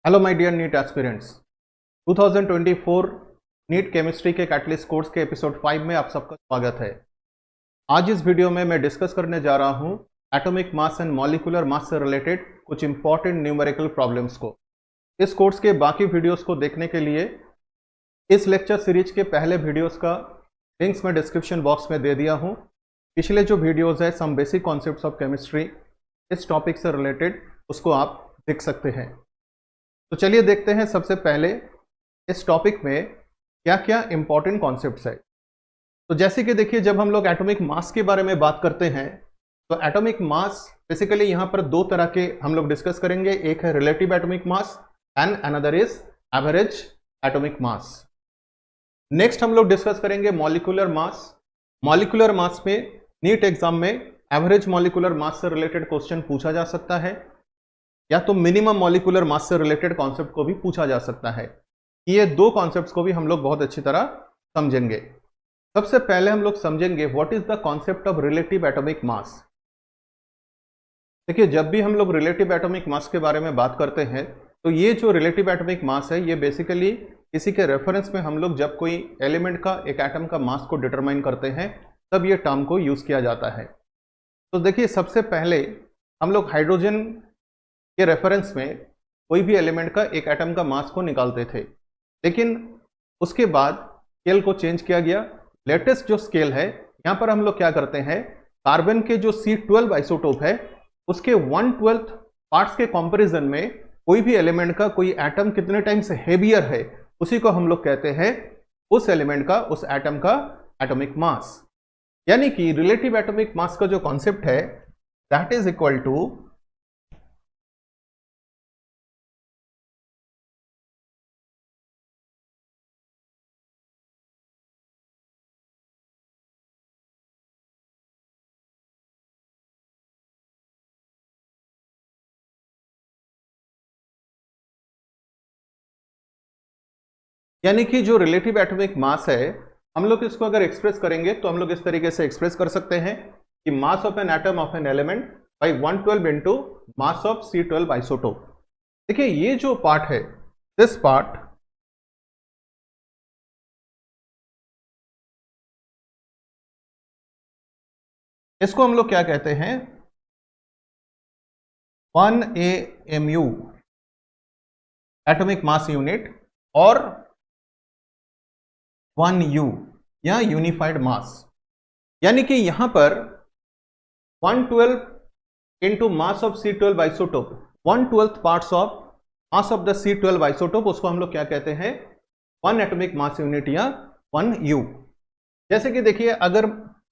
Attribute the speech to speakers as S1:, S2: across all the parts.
S1: Hello my dear NEET aspirants 2024 NEET chemistry के catalyst course के episode 5 में आप सबका स्वागत है। आज इस वीडियो में मैं डिस्कस करने जा रहा हूं atomic mass and molecular mass से रिलेटेड कुछ इंपॉर्टेंट न्यूमेरिकल प्रॉब्लम्स को। इस कोर्स के बाकी वीडियोस को देखने के लिए इस लेक्चर सीरीज के पहले वीडियोस का लिंक्स मैं डिस्क्रिप्शन बॉक्स में दे दिया हूं। पिछले जो वीडियोस है some basic concepts of chemistry इस टॉपिक से रिलेटेड, उसको आप देख सकते हैं। तो चलिए देखते हैं सबसे पहले इस टॉपिक में क्या क्या इंपॉर्टेंट कॉन्सेप्ट्स है। तो जैसे कि देखिए, जब हम लोग एटॉमिक मास के बारे में बात करते हैं तो एटॉमिक मास बेसिकली यहाँ पर दो तरह के हम लोग डिस्कस करेंगे। एक है relative atomic mass and another is average atomic mass. Next हम लोग डिस्कस करेंगे मॉलिक्यूलर मास। मॉलिक्यूलर मास में नीट एग्जाम में एवरेज मॉलिक्यूलर मास से रिलेटेड क्वेश्चन पूछा जा सकता है, या तो मिनिमम मॉलिक्यूलर मास से रिलेटेड कॉन्सेप्ट को भी पूछा जा सकता है। ये दो कॉन्सेप्ट्स को भी हम लोग बहुत अच्छी तरह समझेंगे। सबसे पहले हम लोग समझेंगे what is the concept of relative atomic मास। देखिए, जब भी हम लोग रिलेटिव एटॉमिक मास के बारे में बात करते हैं तो ये जो रिलेटिव एटॉमिक मास है ये बेसिकली किसी के रेफरेंस में हम लोग जब कोई एलिमेंट का, एक एटम का मास को डिटरमाइन करते हैं तब ये टर्म को यूज किया जाता है। तो देखिए, सबसे पहले हम लोग हाइड्रोजन के रेफरेंस में कोई भी एलिमेंट का, एक एटम का मास को निकालते थे, लेकिन उसके बाद स्केल को चेंज किया गया। लेटेस्ट जो स्केल है यहाँ पर हम लोग क्या करते हैं, कार्बन के जो C12 आइसोटोप है उसके 1/12 पार्ट्स के कंपैरिजन में कोई भी एलिमेंट का कोई एटम कितने टाइम्स हेवियर है उसी को हम लोग कहते हैं उस एलिमेंट का, उस एटम का एटॉमिक मास। यानी कि रिलेटिव एटॉमिक मास का जो कॉन्सेप्ट है दैट इज इक्वल टू यानी कि जो रिलेटिव एटॉमिक मास है हम लोग इसको अगर एक्सप्रेस करेंगे तो हम लोग इस तरीके से एक्सप्रेस कर सकते हैं कि mass of an atom of an element by 112 into mass of C12 isotope. देखिए, ये जो पार्ट है, दिस पार्ट इसको हम लोग क्या कहते हैं, 1 AMU एटॉमिक मास यूनिट और 1U या यूनिफाइड मास। यानी कि यहां पर 112 into mass of C12 isotope, 1/12 parts of mass of the C12 isotope, उसको हम लोग क्या कहते हैं, 1 एटॉमिक मास यूनिट या 1U। जैसे कि देखिए, अगर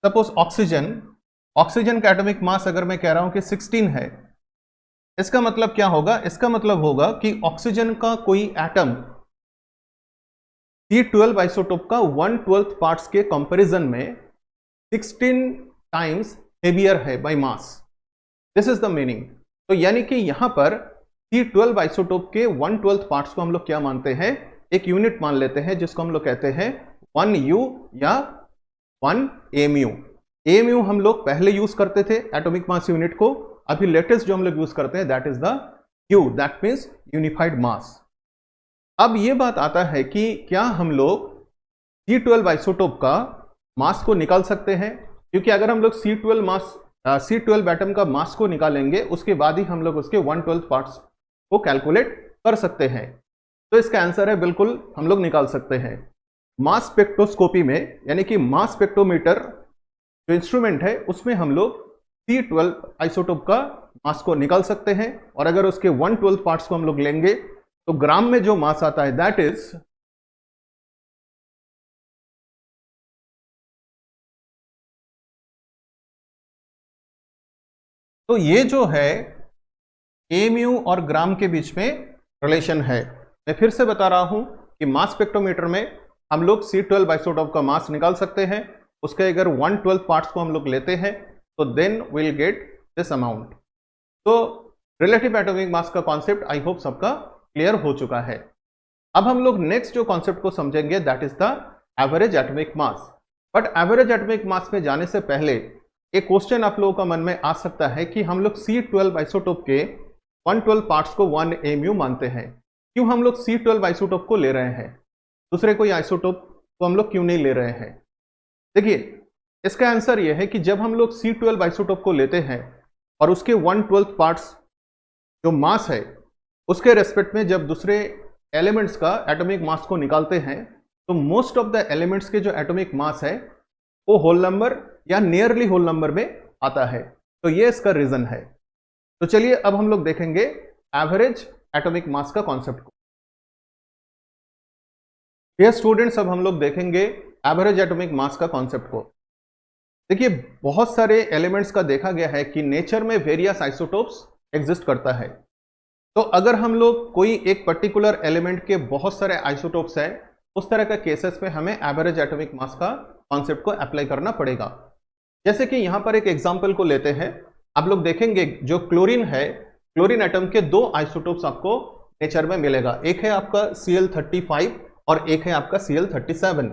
S1: सपोज ऑक्सीजन का एटॉमिक मास अगर मैं कह रहा हूं कि 16 है, इसका मतलब क्या होगा, इसका मतलब होगा कि ऑक्सीजन का कोई एटम C12 आइसोटोप का 1/12 पार्ट्स के कंपैरिजन में 16 टाइम्स हेवियर है by mass. This is the meaning. तो यानी कि यहां पर C12 आइसोटोप के 1/12 पार्ट्स को हम लोग क्या मानते हैं, एक यूनिट मान लेते हैं जिसको हम लोग कहते हैं 1U या 1 AMU। AMU हम लोग पहले यूज करते थे एटॉमिक मास यूनिट को, अभी लेटेस्ट जो हम लोग यूज करते हैं that is the U, that means unified mass. अब ये बात आता है कि क्या हम लोग C12 आइसोटोप का मास को निकाल सकते हैं, क्योंकि अगर हम लोग C12 एटम का मास को निकालेंगे उसके बाद ही हम लोग उसके 1/12 पार्ट्स को कैलकुलेट कर सकते हैं। तो इसका आंसर है बिल्कुल हम लोग निकाल सकते हैं। मास स्पेक्ट्रोस्कोपी में, यानी कि मास स्पेक्ट्रोमीटर जो इंस्ट्रूमेंट है उसमें हम लोग C12 आइसोटोप का मास को निकाल सकते हैं, और अगर उसके 1/12 पार्ट्स को हम लोग लेंगे तो ग्राम में जो मास आता है दैट इज तो ये जो है AMU और ग्राम के बीच में रिलेशन है। मैं फिर से बता रहा हूं कि मास स्पेक्ट्रोमीटर में हम लोग C12 आइसोटोप का मास निकाल सकते हैं, उसके अगर 1/12 पार्ट्स को हम लोग लेते हैं तो then will get this amount. तो रिलेटिव एटॉमिक मास का कॉन्सेप्ट आई होप सबका क्लियर हो चुका है। अब हम लोग नेक्स्ट जो कॉन्सेप्ट को समझेंगे that is the average atomic mass. But average atomic मास में जाने से पहले एक क्वेश्चन आप लोगों का मन में आ सकता है कि हम लोग C12 आइसोटोप के 1/12 पार्ट्स को 1 AMU मानते हैं, क्यों हम लोग C12 आइसोटोप को ले रहे हैं, दूसरे कोई आइसोटोप को हम लोग क्यों नहीं ले रहे हैं? देखिए, इसका आंसर यह है कि जब हम लोग C12 आइसोटोप को लेते हैं और उसके 1/12 पार्ट्स जो मास है उसके रेस्पेक्ट में जब दूसरे एलिमेंट्स का एटॉमिक मास को निकालते हैं, तो मोस्ट ऑफ द एलिमेंट्स के जो एटॉमिक मास है वो होल नंबर या नियरली होल नंबर में आता है। तो ये इसका रीजन है। तो चलिए अब हम लोग देखेंगे एवरेज एटॉमिक मास का कॉन्सेप्ट को। ये स्टूडेंट्स, अब हम लोग देखेंगे एवरेज एटॉमिक मास का कॉन्सेप्ट को। देखिए, बहुत सारे एलिमेंट्स का देखा गया है कि नेचर में वेरियस आइसोटोप्स एग्जिस्ट करता है। तो अगर हम लोग कोई एक पर्टिकुलर एलिमेंट के बहुत सारे आइसोटोप्स है, उस तरह का केसेस में हमें एवरेज एटॉमिक मास का कॉन्सेप्ट को अप्लाई करना पड़ेगा। जैसे कि यहां पर एक एग्जांपल को लेते हैं, आप लोग देखेंगे जो क्लोरीन है, क्लोरीन एटम के दो आइसोटोप्स आपको नेचर में मिलेगा। एक है आपका Cl35 और एक है आपका Cl37।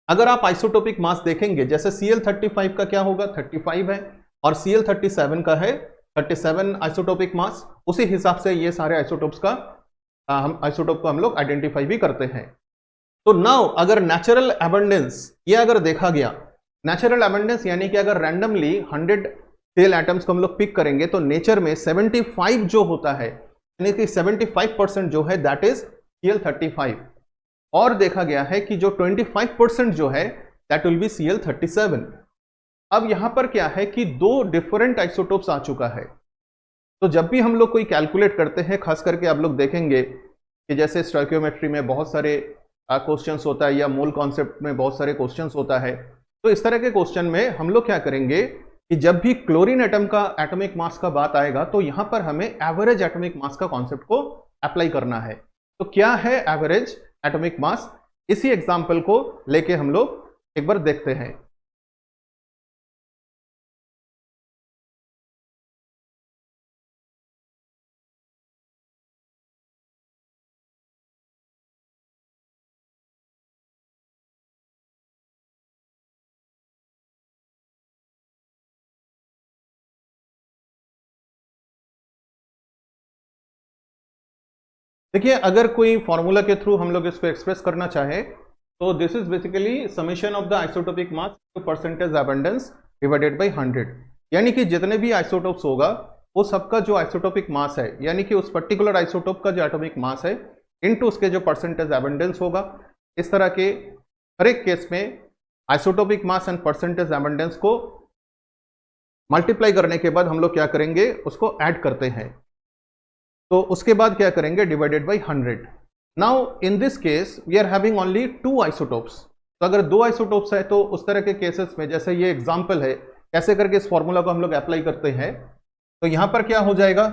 S1: अगर आप आइसोटोपिक मास देखेंगे, जैसे Cl35 का क्या होगा, 35 है, और Cl37 का है 37 आइसोटोपिक मास। उसी हिसाब से ये सारे आइसोटोप्स का हम आइसोटोप को हम लोग आइडेंटिफाई भी करते हैं। तो नाउ अगर नेचुरल एबंडेंस ये अगर देखा गया, नेचुरल एबंडेंस यानी कि अगर रैंडमली 100 सेल एटम्स को हम लोग पिक करेंगे तो नेचर में 75 जो होता है, यानी कि 75% जो है दैट इज Cl35, और देखा गया है कि जो 25% जो है दैट विल बी Cl37। अब यहां पर क्या है कि दो डिफरेंट आइसोटोप्स आ चुका है। तो जब भी हम लोग कोई कैलकुलेट करते हैं, खास करके आप लोग देखेंगे कि जैसे स्टोइकियोमेट्री में बहुत सारे क्वेश्चंस होता है या मोल कॉन्सेप्ट में बहुत सारे क्वेश्चंस होता है, तो इस तरह के क्वेश्चन में हम लोग क्या करेंगे कि जब भी क्लोरीन एटम का एटॉमिक मास का बात आएगा तो यहां पर हमें एवरेज एटॉमिक मास का कॉन्सेप्ट को अप्लाई करना है। तो क्या है एवरेज एटॉमिक मास, इसी एग्जांपल को लेके हम लोग एक बार देखते हैं। देखिए, अगर कोई फॉर्मूला के थ्रू हम लोग इसको एक्सप्रेस करना चाहे तो this is basically summation of the isotopic mass to percentage abundance divided by 100। यानी कि जितने भी आइसोटोप्स होगा वो सबका जो आइसोटोपिक मास है, यानी कि उस पर्टिकुलर आइसोटोप का जो एटॉमिक मास है इनटू उसके जो परसेंटेज एबंडेंस होगा। इस तरह के हर एक केस में isotopic mass and percentage abundance को मल्टीप्लाई करने के बाद हम लोग क्या करेंगे, उसको ऐड करते हैं। तो उसके बाद क्या करेंगे, divided by 100। Now in this case we are having only 2 isotopes. तो अगर 2 आइसोटोप्स है तो उस तरह के केसेस में, जैसे ये एग्जांपल है कैसे करके इस फॉर्मूला को हम लोग अप्लाई करते हैं, तो यहां पर क्या हो जाएगा,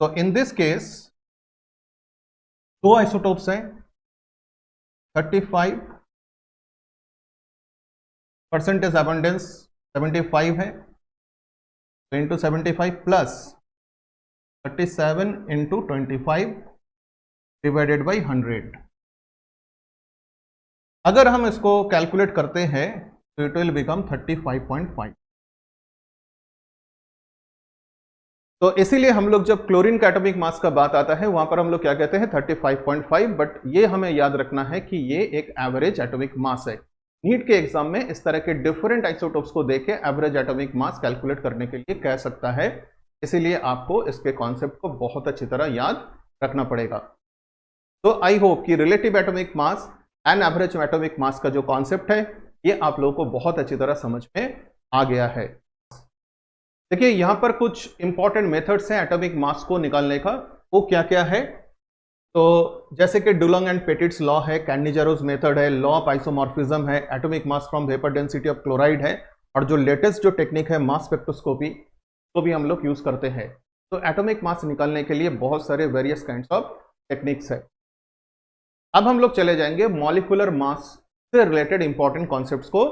S1: तो इन दिस केस 2 आइसोटोप्स हैं, 35 परसेंटेज एबंडेंस 75 है, तो into 75 plus 37 into 25 divided by 100। अगर हम इसको कैलकुलेट करते हैं तो इट विल बिकम 35.5। तो इसीलिए हम लोग जब क्लोरीन का एटॉमिक मास का बात आता है वहां पर हम लोग क्या कहते हैं 35.5, बट ये हमें याद रखना है कि ये एक एवरेज एटॉमिक मास है। नीट के एग्जाम में इस तरह के डिफरेंट आइसोटोप्स को देके एवरेज एटॉमिक मास कैलकुलेट करने के लिए कह सकता है, इसीलिए आपको इसके कॉन्सेप्ट को बहुत अच्छी तरह याद रखना पड़ेगा। तो आई होप कि relative atomic mass and average atomic mass का जो कॉन्सेप्ट है ये आप लोगों को बहुत अच्छी तरह समझ में आ गया है। देखिए, यहां पर कुछ इंपॉर्टेंट मेथड्स हैं एटॉमिक मास को निकालने का, वो क्या क्या है। तो जैसे कि डुलोंग एंड पेटिट्स लॉ है, कैंडिजारोस मेथड है, लॉ ऑफ आइसोमॉर्फिज्म है, atomic mass from vapour density of chloride है, और जो लेटेस्ट जो टेक्निक है मास स्पेक्ट्रोस्कोपी तो भी हम लोग यूज करते हैं। तो एटॉमिक मास निकालने के लिए बहुत सारे वेरियस काइंड्स ऑफ टेक्निक्स है। अब हम लोग चले जाएंगे मॉलिक्यूलर मास से रिलेटेड इंपॉर्टेंट कॉन्सेप्ट्स को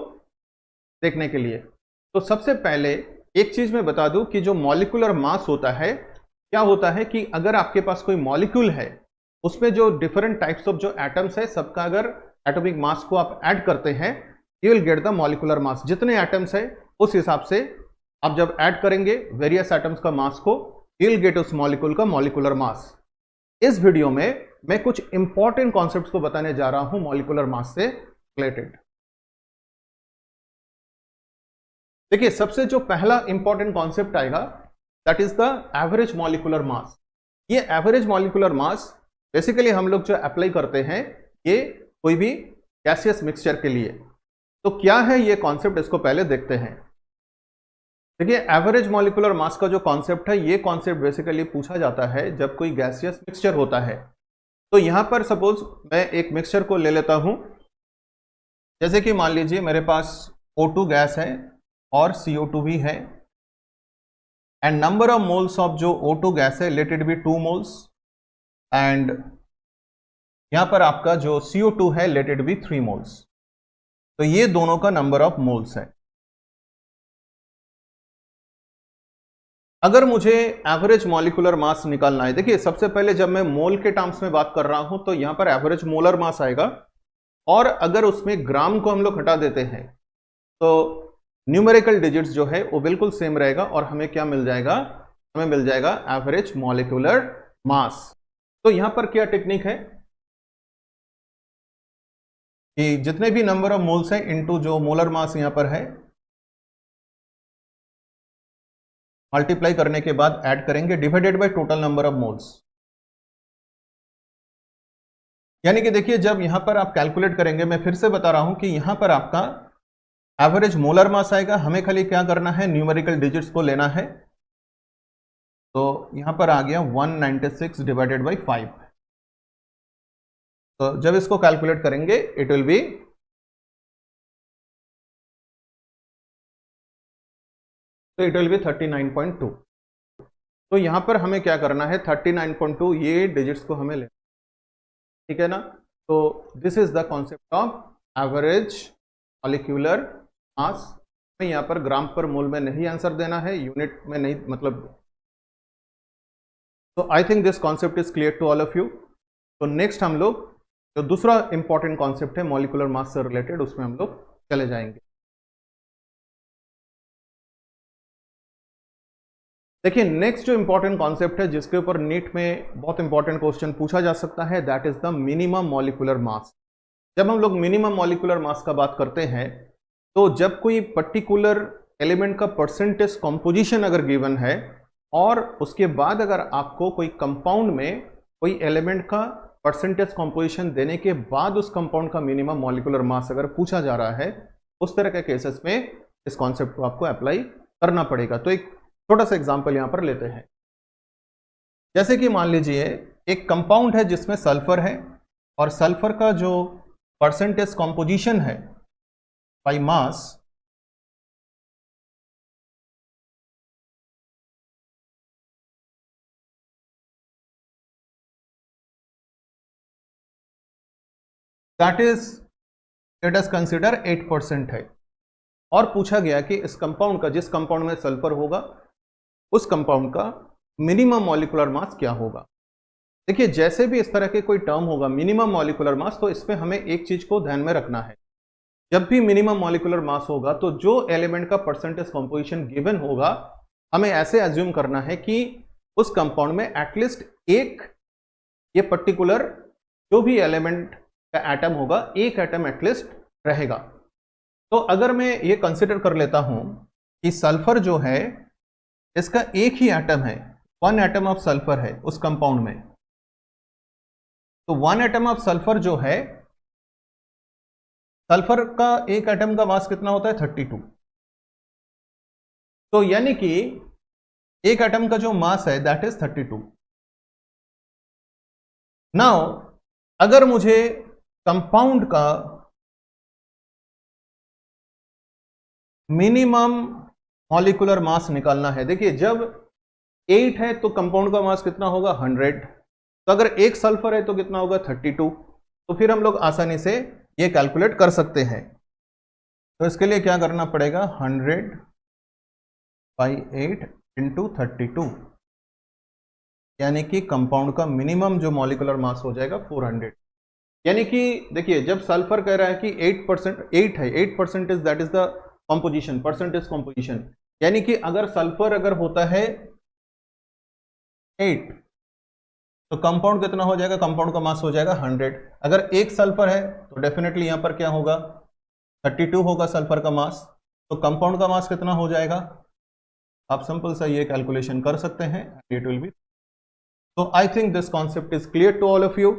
S1: देखने के लिए। तो सबसे पहले एक चीज मैं बता दूं कि जो मॉलिक्यूलर मास होता है, क्या होता है कि अगर आपके पास कोई मॉलिक्यूल है उसमें जो डिफरेंट टाइप्स ऑफ जो एटम्स है सबका अगर एटॉमिक मास को आप ऐड करते हैं you will get the molecular mass. जितने एटम्स है उस हिसाब से आप जब ऐड करेंगे वेरियस एटम्स का मास को, यू विल गेट उस मॉलिक्यूल का मॉलिक्यूलर मास। इस वीडियो में मैं कुछ इंपॉर्टेंट कॉन्सेप्ट्स को बताने जा रहा हूं मॉलिक्यूलर मास से रिलेटेड। देखिए, सबसे जो पहला इंपॉर्टेंट कॉन्सेप्ट आएगा that is the average molecular mass. ये एवरेज मॉलिक्यूलर मास बेसिकली हम लोग जो अप्लाई करते हैं ये कोई भी गैसियस मिक्सचर के लिए। तो क्या है ये कॉन्सेप्ट, इसको पहले देखते हैं। देखिए, एवरेज मॉलिक्यूलर मास का जो कॉन्सेप्ट है, ये कॉन्सेप्ट बेसिकली पूछा जाता है जब कोई गैसियस मिक्सचर होता है। तो यहां पर सपोज मैं एक मिक्सचर को ले लेता हूं, जैसे कि मान लीजिए मेरे पास O2 गैस है और CO2 भी है, and number of moles of जो O2 गैस है let it be 2 moles, and यहां पर आपका जो CO2 है लेट इट बी 3 मोल्स। तो ये दोनों का नंबर ऑफ मोल्स है। अगर मुझे एवरेज मॉलिक्यूलर मास निकालना है, देखिए सबसे पहले जब मैं मोल के टर्म्स में बात कर रहा हूं तो यहां पर एवरेज मोलर मास आएगा, और अगर उसमें ग्राम को हम लोग हटा देते हैं तो न्यूमेरिकल डिजिट्स जो है वो बिल्कुल सेम रहेगा और हमें क्या मिल जाएगा, हमें मिल जाएगा एवरेज मॉलिक्यूलर मास। तो यहां पर क्या टेक्निक है कि जितने भी नंबर ऑफ मोल्स हैं इनटू जो मोलर मास यहां पर है, मल्टीप्लाई करने के बाद ऐड करेंगे divided by total number of moles. यानी कि देखिए, जब यहां पर आप कैलकुलेट करेंगे, मैं फिर से बता रहा हूं कि यहां पर आपका एवरेज मोलर मास आएगा, हमें खाली क्या करना है, न्यूमेरिकल डिजिट्स को लेना है। तो यहां पर आ गया 196 डिवाइडेड बाई 5। तो जब इसको कैलकुलेट करेंगे इट विल बी 39.2। तो यहां पर हमें क्या करना है, 39.2 ये डिजिट्स को हमें लेना, ठीक है ना। तो this is the concept of average molecular mass. मैं यहां पर ग्राम पर मोल में नहीं आंसर देना है, यूनिट में नहीं, मतलब। तो I think this concept is clear to all of you. तो नेक्स्ट हम लोग जो दूसरा इंपॉर्टेंट कॉन्सेप्ट है मॉलिक्यूलर मास से रिलेटेड, उसमें हम लोग चले जाएंगे। देखिए, नेक्स्ट जो इंपॉर्टेंट कॉन्सेप्ट है जिसके ऊपर नीट में बहुत इंपॉर्टेंट क्वेश्चन पूछा जा सकता है that is the minimum molecular mass. जब हम लोग मिनिमम मॉलिक्यूलर मास का बात करते हैं तो जब कोई पर्टिकुलर एलिमेंट का परसेंटेज कॉम्पोजिशन अगर गिवन है और उसके बाद अगर आपको कोई कंपाउंड में कोई एलिमेंट का परसेंटेज कॉम्पोजिशन देने के बाद उस कंपाउंड का मिनिमम मॉलिक्यूलर मास अगर पूछा जा रहा है, उस तरह के केसेस में इस कॉन्सेप्ट को आपको अप्लाई करना पड़ेगा। तो एक छोटा सा एग्जांपल यहां पर लेते हैं। जैसे कि मान लीजिए एक कंपाउंड है जिसमें सल्फर है, और सल्फर का जो परसेंटेज कॉम्पोजिशन है by mass that is let us consider 8% है, और पूछा गया कि इस कंपाउंड का, जिस कंपाउंड में सल्फर होगा उस कंपाउंड का मिनिमम मॉलिक्यूलर मास क्या होगा। देखिए, जैसे भी इस तरह के कोई टर्म होगा मिनिमम मॉलिक्यूलर मास, तो इसमें हमें एक चीज को ध्यान में रखना है, जब भी मिनिमम मॉलिक्यूलर मास होगा तो जो एलिमेंट का परसेंटेज कंपोजिशन गिवन होगा, हमें ऐसे एज्यूम करना है कि उस कंपाउंड में एटलीस्ट एक ये पर्टिकुलर जो भी एलिमेंट का एटम होगा, एक एटम एटलीस्ट रहेगा। तो अगर मैं ये कंसिडर कर लेता हूं कि सल्फर जो है इसका एक ही एटम है, 1 एटम ऑफ सल्फर है उस कंपाउंड में, तो 1 एटम ऑफ सल्फर जो है, सल्फर का एक एटम का मास कितना होता है, 32। तो यानी कि एक एटम का जो मास है दैट इज 32। नाउ अगर मुझे कंपाउंड का मिनिमम मॉलिक्यूलर मास निकालना है, देखिए जब 8 है तो कंपाउंड का मास कितना होगा, 100। तो अगर एक सल्फर है तो कितना होगा, 32। तो फिर हम लोग आसानी से ये कैलकुलेट कर सकते हैं। तो इसके लिए क्या करना पड़ेगा, 100/8 इंटू 32, यानी कि कंपाउंड का मिनिमम जो मॉलिक्यूलर मास हो जाएगा 400। यानी कि देखिए, जब सल्फर कह रहा है कि 8% 8 है, 8% is that is the composition, percentage composition, यानी कि अगर सल्फर अगर होता है 8 तो कंपाउंड कितना हो जाएगा, कंपाउंड का मास हो जाएगा 100। अगर एक सल्फर है तो डेफिनेटली यहां पर क्या होगा, 32 होगा सल्फर का मास। तो कंपाउंड का मास कितना हो जाएगा, आप सिंपल सा ये कैलकुलेशन कर सकते हैं, इट विल बी। तो I think this concept is clear to all of you.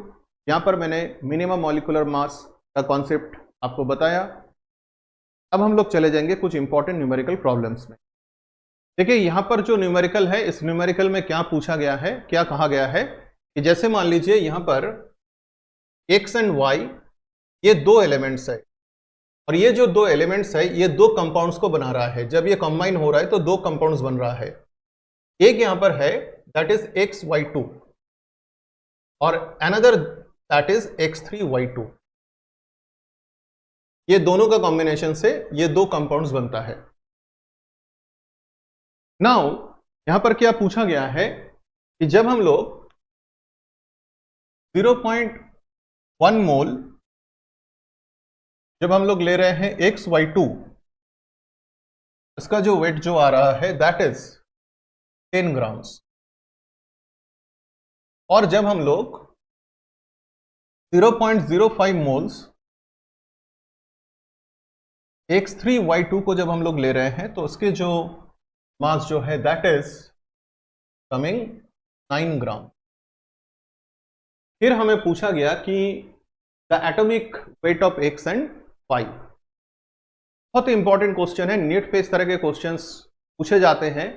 S1: यहां पर मैंने मिनिमम मॉलिक्यूलर मास का कॉन्सेप्ट आपको बताया। अब हम लोग चले जाएंगे कुछ इंपॉर्टेंट न्यूमेरिकल प्रॉब्लम्स में। देखिए यहां पर जो न्यूमेरिकल है, इस न्यूमेरिकल में क्या पूछा गया है, क्या कहा गया है कि जैसे मान लीजिए यहां पर x एंड y ये दो एलिमेंट्स है, और ये जो दो एलिमेंट्स है ये दो कंपाउंड्स को बना रहा है। जब ये कंबाइन हो रहा है तो दो कंपाउंड्स बन रहा है। एक यहां पर है दैट इज XY2 और अनदर दैट इज X3Y2। ये दोनों का कॉम्बिनेशन से ये दो कंपाउंड्स बनता है। नाउ यहां पर क्या पूछा गया है कि जब हम लोग 0.1 मोल जब हम लोग ले रहे हैं XY2, इसका जो वेट जो आ रहा है दैट इज 10 ग्राम्स। और जब हम लोग 0.05 मोल्स X3Y2 को जब हम लोग ले रहे हैं तो उसके जो मास जो है दैट इज कमिंग 9 ग्राम। फिर हमें पूछा गया कि the atomic weight of X and Y। बहुत इंपॉर्टेंट क्वेश्चन है, नीट पे इस तरह के क्वेश्चंस पूछे जाते हैं।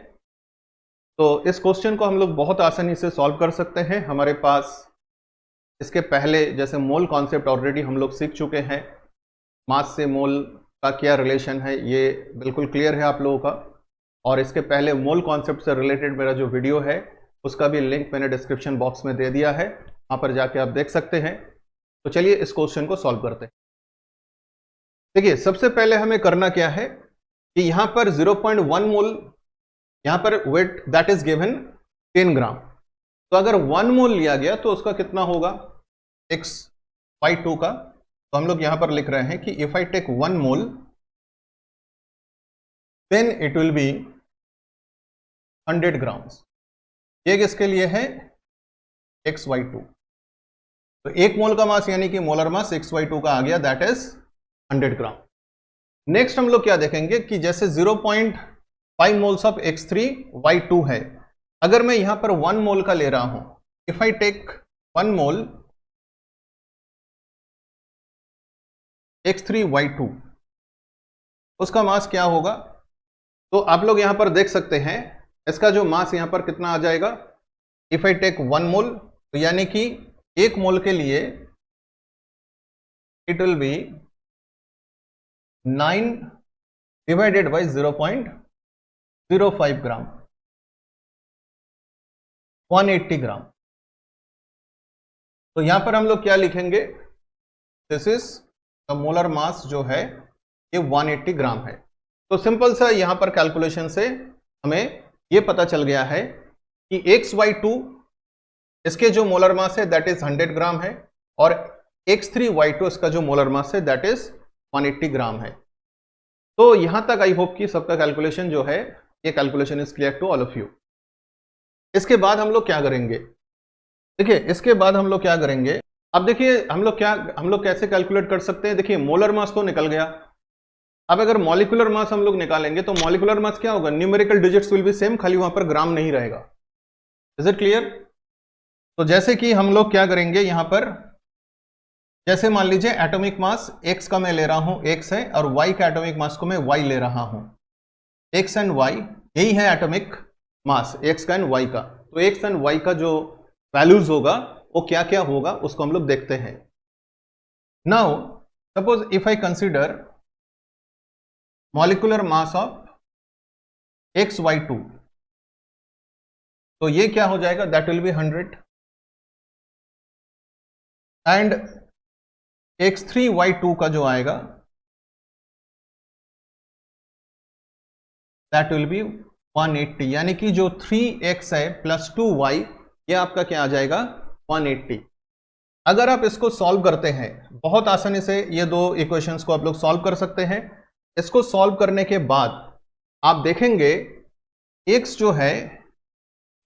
S1: तो इस क्वेश्चन को हम लोग बहुत आसानी से सॉल्व कर सकते हैं। हमारे पास इसके पहले जैसे मोल कॉन्सेप्ट ऑलरेडी हम लोग सीख चुके हैं। मास से मोल का क्या रिलेशन है ये बिल्कुल क्लियर है आप लोगों का। और इसके पहले मोल कॉन्सेप्ट से रिलेटेड मेरा जो वीडियो है उसका भी लिंक मैंने डिस्क्रिप्शन बॉक्स में दे दिया है, वहाँ पर जाके आप देख सकते हैं। तो चलिए इस क्वेश्चन को सॉल्व करते हैं। देखिए सबसे पहले हमें करना क्या है कि यहां पर 0.1 मोल यहां पर वेट दैट इज गिवन 10 ग्राम। तो अगर 1 मोल लिया गया तो उसका कितना होगा XY2 का। तो हम लोग यहां पर लिख रहे हैं कि if I take 1 mole then it will be 100 grams. ये किसके लिए है, XY2। तो 1 मोल का मास यानी कि मोलर मास XY2 का आ गया दैट इज 100 ग्राम। नेक्स्ट हम लोग क्या देखेंगे कि जैसे 0.5 मोल्स ऑफ X3Y2 है। अगर मैं यहां पर 1 मोल का ले रहा हूं, if I take 1 mole X3Y2, उसका मास क्या होगा। तो आप लोग यहां पर देख सकते हैं इसका जो मास यहां पर कितना आ जाएगा। इफ आई टेक 1 मोल तो यानी कि 1 मोल के लिए it will B 9 divided by 0.05 ग्राम, 180 ग्राम। तो यहां पर हम लोग क्या लिखेंगे, this is the molar mass जो है ये 180 ग्राम है। तो सिंपल सा यहां पर कैलकुलेशन से हमें ये पता चल गया है कि XY2 इसके जो मोलर मास है दैट इज 100 ग्राम है और X3Y2 इसका जो मोलर मास है दैट इज 180 ग्राम है। तो यहां तक आई होप कि सबका कैलकुलेशन जो है ये calculation is clear to all of you. इसके बाद हम लोग क्या करेंगे, देखिए इसके बाद हम लोग क्या करेंगे। अब देखिए हम लोग कैसे कैलकुलेट कर सकते हैं। देखिए मोलर मास तो निकल गया। अब अगर मॉलिक्यूलर मास हम लोग निकालेंगे तो मॉलिक्यूलर मास क्या होगा, numerical digits will be same, खाली वहां पर ग्राम नहीं रहेगा। Is it clear. तो जैसे कि हम लोग क्या करेंगे यहां पर, जैसे मान लीजिए एटॉमिक मास x का मैं ले रहा हूं, x है, और y का एटॉमिक मास को मैं y ले रहा हूं। x एंड y यही है एटॉमिक मास x का एंड y का। तो x एंड y का जो वैल्यूज होगा वो क्या क्या होगा उसको हम लोग देखते हैं। Now suppose if I consider molecular mass of XY2, तो ये क्या हो जाएगा, that will be 100 and X3Y2 का जो आएगा दैट विल बी 180, यानी कि जो 3x है प्लस 2y ये आपका क्या आ जाएगा 180। अगर आप इसको सॉल्व करते हैं बहुत आसानी से ये दो इक्वेशंस को आप लोग सॉल्व कर सकते हैं। इसको सॉल्व करने के बाद आप देखेंगे x जो है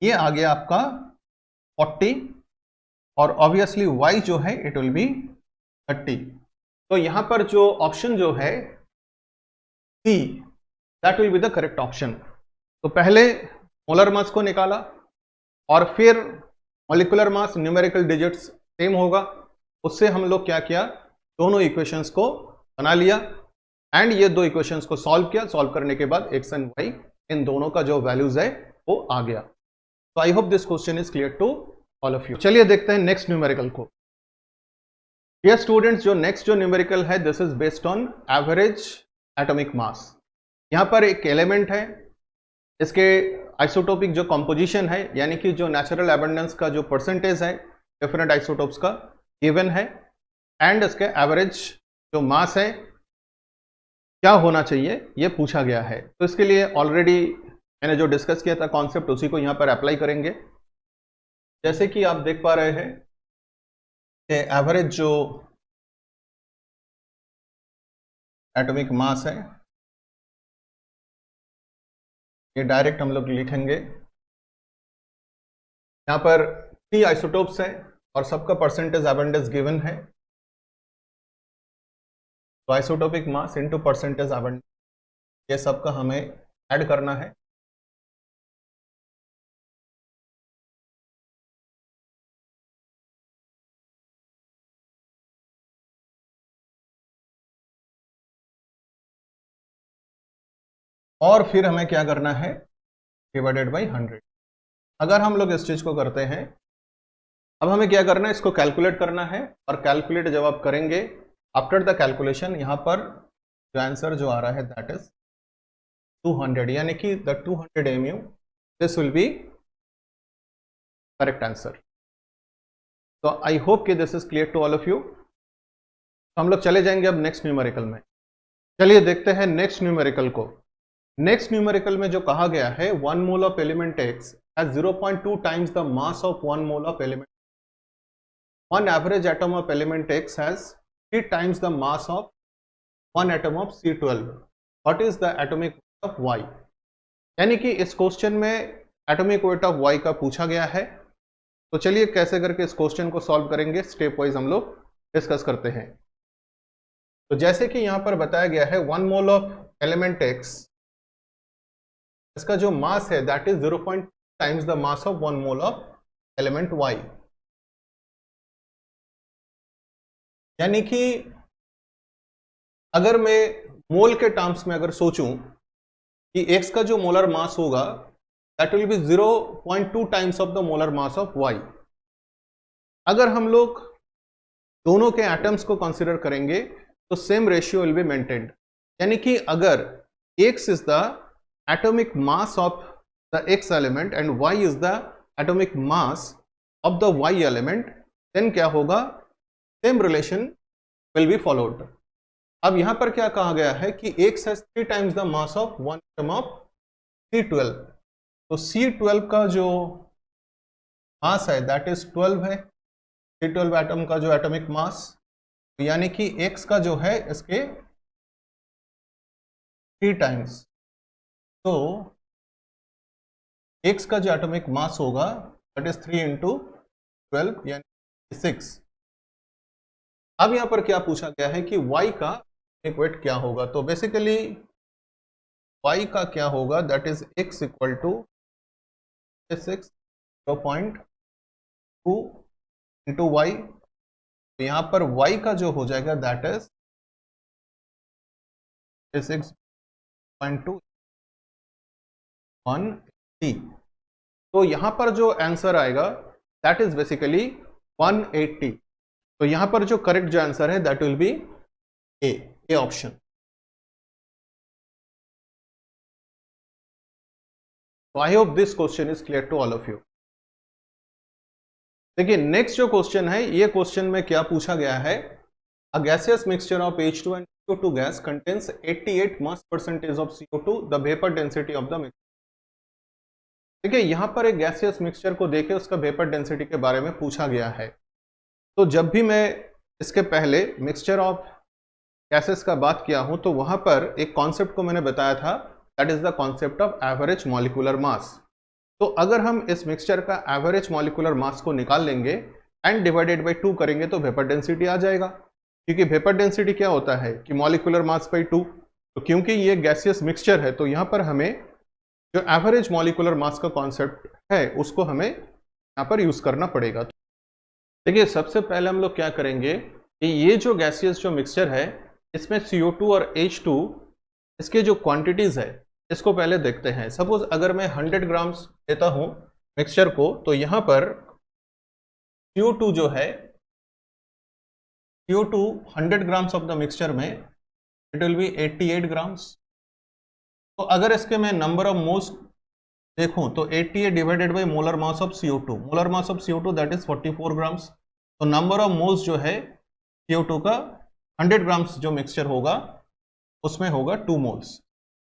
S1: ये आ गया आपका 40 और ऑब्वियसली y जो है इट विल बी 30। तो यहां पर जो ऑप्शन जो है C, that will be the correct option. तो पहले मोलर मास को निकाला और फिर molecular mass numerical digits same होगा, उससे हम लोग क्या किया, दोनों इक्वेशंस को बना लिया एंड ये दो इक्वेशंस को सॉल्व किया। सॉल्व करने के बाद x एंड y इन दोनों का जो वैल्यूज है वो आ गया। तो I hope this question is clear to all of you. चलिए देखते हैं नेक्स्ट न्यूमेरिकल को। डियर स्टूडेंट्स, जो नेक्स्ट जो न्यूमेरिकल है this is based on average atomic mass. यहां पर एक एलिमेंट है, इसके आइसोटोपिक जो कंपोजिशन है यानी कि जो नेचुरल एबंडेंस का जो परसेंटेज है डिफरेंट आइसोटोप्स का गिवन है एंड इसके एवरेज जो मास है क्या होना चाहिए ये पूछा गया है। तो इसके लिए ऑलरेडी मैंने जो डिस्कस किया था कॉन्सेप्ट उसी को यहां पर अप्लाई करेंगे। जैसे कि आप देख पा रहे हैं कि एवरेज जो एटॉमिक मास है ये डायरेक्ट हम लोग लिखेंगे। यहां पर 3 आइसोटोप्स है और सबका परसेंटेज एबंडेंस गिवन है। तो isotopic mass into percentage abundance ये सबका हमें ऐड करना है। और फिर हमें क्या करना है, डिवाइडेड बाई 100। अगर हम लोग इस चीज को करते हैं, अब हमें क्या करना है, इसको कैलकुलेट करना है। और कैलकुलेट जब आप करेंगे आफ्टर द कैलकुलेशन यहां पर जो आंसर जो आ रहा है दैट इज 200, यानी कि the 200 mu this will be correct answer. तो आई होप कि this is clear to all of you. तो हम लोग चले जाएंगे अब नेक्स्ट न्यूमेरिकल में। चलिए देखते हैं नेक्स्ट न्यूमेरिकल को। नेक्स्ट न्यूमेरिकल में जो कहा गया है 1 mole of element X has 0.2 times the mass of 1 mole of element. One average atom of element X has 3 times the mass of one atom of C12. What is the atomic weight of Y? यानी कि इस question में atomic weight of Y का पूछा गया है। तो चलिए कैसे करके इस क्वेश्चन को सॉल्व करेंगे, स्टेप वाइज हम लोग डिस्कस करते हैं। तो जैसे कि यहां पर बताया गया है 1 मोल ऑफ एलिमेंट X, इसका जो मास है that is 0.2 times the mass of 1 mole of element Y। यानी कि अगर मैं मोल के टर्म्स में अगर सोचूं कि X का जो मोलर मास होगा that will B 0.2 times of the molar mass of Y। अगर हम लोग दोनों के एटम्स को कंसीडर करेंगे तो same ratio will be maintained. यानी कि अगर X is the atomic mass of the X element and Y is the atomic mass of the Y element, then क्या होगा, same relation will be followed। अब यहां पर क्या कहा गया है कि X has 3 times the mass of one atom of C12। तो C12 का जो मास है दैट इज 12 है, C12 एटम का जो एटॉमिक मास, यानी कि X का जो है इसके 3 टाइम्स। तो X का जो एटॉमिक मास होगा दैट इज 3 इंटू 12 यानी 6। अब यहां पर क्या पूछा गया है कि Y का वेट क्या होगा। तो बेसिकली Y का क्या होगा that is X equal to 0.2 into Y। तो यहां पर Y का जो हो जाएगा दैट इज 6.2 180। तो यहां पर जो आंसर आएगा दैट इज बेसिकली 180। तो यहां पर जो करेक्ट जो आंसर है that will be a option. तो I hope this question is clear to all of you. देखिए नेक्स्ट जो क्वेश्चन है, ये क्वेश्चन में क्या पूछा गया है, a gaseous mixture of H2 and CO2 gas contains 88 mass percentage of CO2, the vapor density of the mixture। देखिए यहां पर एक गैसियस मिक्सचर को देखे उसका वेपर डेंसिटी के बारे में पूछा गया है। तो जब भी मैं इसके पहले मिक्सचर ऑफ गैसेस का बात किया हूं तो वहां पर एक कॉन्सेप्ट को मैंने बताया था that is the concept of average molecular mass. तो अगर हम इस मिक्सचर का एवरेज मॉलिक्यूलर मास को निकाल लेंगे एंड डिवाइडेड बाई 2 करेंगे तो वेपर डेंसिटी आ जाएगा, क्योंकि वेपर डेंसिटी क्या होता है कि मॉलिक्यूलर मास बाई 2। तो क्योंकि ये गैसियस मिक्सचर है तो यहाँ पर हमें जो एवरेज मॉलिक्यूलर मास का कॉन्सेप्ट है उसको हमें यहाँ पर यूज करना पड़ेगा। देखिए सबसे पहले हम लोग क्या करेंगे कि ये जो गैसियस जो मिक्सचर है इसमें CO2 और H2 इसके जो क्वांटिटीज है इसको पहले देखते हैं। सपोज अगर मैं 100 ग्राम्स लेता हूं मिक्सचर को, तो यहां पर CO2 जो है, CO2 100 grams of the mixture में इट विल बी 88 ग्राम्स। तो अगर इसके मैं नंबर ऑफ मोल्स देखूं तो 88 divided by molar mass of CO2, molar mass of CO2 that is 44 grams. तो नंबर ऑफ मोल्स जो है CO2 का 100 ग्राम्स जो मिक्सचर होगा उसमें होगा 2 मोल्स।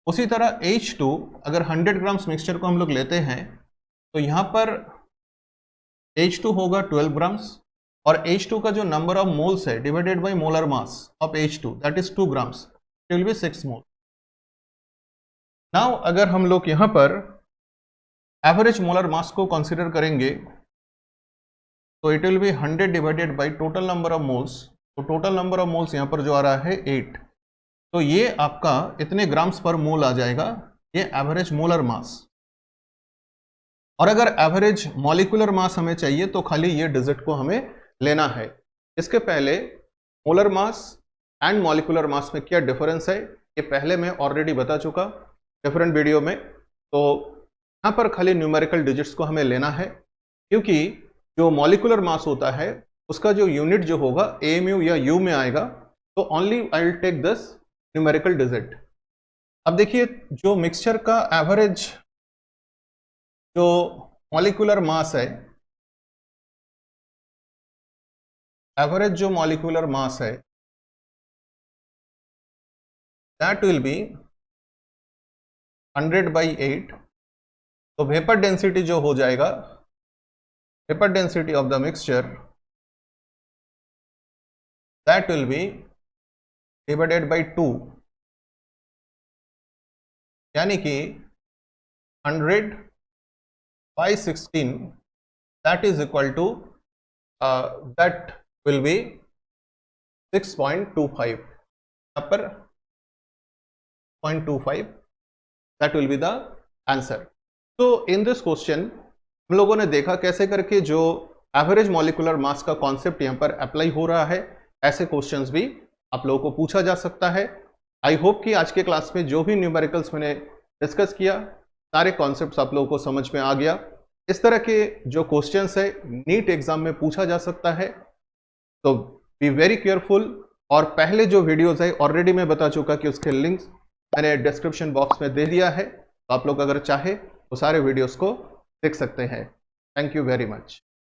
S1: उसी तरह H2 अगर 100 ग्राम्स मिक्सचर को हम लोग लेते हैं तो यहाँ पर H2 होगा 12 ग्राम्स और H2 का जो नंबर ऑफ मोल्स है divided by molar mass of H2 that is 2 grams, it will B 6 mole. Now अगर हम लोग यहाँ पर एवरेज मोलर मास को कंसीडर करेंगे तो it will be 100 divided by total number of moles. तो टोटल नंबर ऑफ मोल्स यहाँ पर जो आ रहा है 8, तो ये आपका इतने ग्राम्स पर मोल आ जाएगा, ये एवरेज मोलर मास। और अगर एवरेज मॉलिक्यूलर मास हमें चाहिए तो खाली ये डिजिट को हमें लेना है। इसके पहले molar mass and molecular mass में क्या डिफरेंस है ये पहले मैं ऑलरेडी बता चुका डिफरेंट वीडियो में। तो यहाँ पर खाली न्यूमेरिकल डिजिट्स को हमें लेना है, क्योंकि जो मॉलिक्यूलर मास होता है उसका जो यूनिट जो होगा AMU या U में आएगा, तो only I will take this numerical digit. अब देखिए जो मिक्सचर का एवरेज जो मॉलिक्यूलर मास है, एवरेज जो मॉलिक्यूलर मास है दैट विल बी 100/8। तो वेपर डेंसिटी जो हो जाएगा, vapour density of the mixture that will be divided by 2, यानी कि 100/16 that is equal to that will be 6.25। यहाँ पर 0.25 that will be the answer. तो इन दिस क्वेश्चन हम लोगों ने देखा कैसे करके जो एवरेज मॉलिक्यूलर मास का कॉन्सेप्ट यहाँ पर अप्लाई हो रहा है। ऐसे क्वेश्चंस भी आप लोगों को पूछा जा सकता है। आई होप कि आज के क्लास में जो भी न्यूमेरिकल्स मैंने डिस्कस किया सारे कॉन्सेप्ट्स आप लोगों को समझ में आ गया। इस तरह के जो क्वेश्चंस है नीट एग्जाम में पूछा जा सकता है, तो बी वेरी केयरफुल। और पहले जो वीडियोस है ऑलरेडी मैं बता चुका कि उसके लिंक्स मैंने डिस्क्रिप्शन बॉक्स में दे दिया है, तो आप लोग अगर चाहे तो सारे वीडियोस को देख सकते हैं। Thank you very much.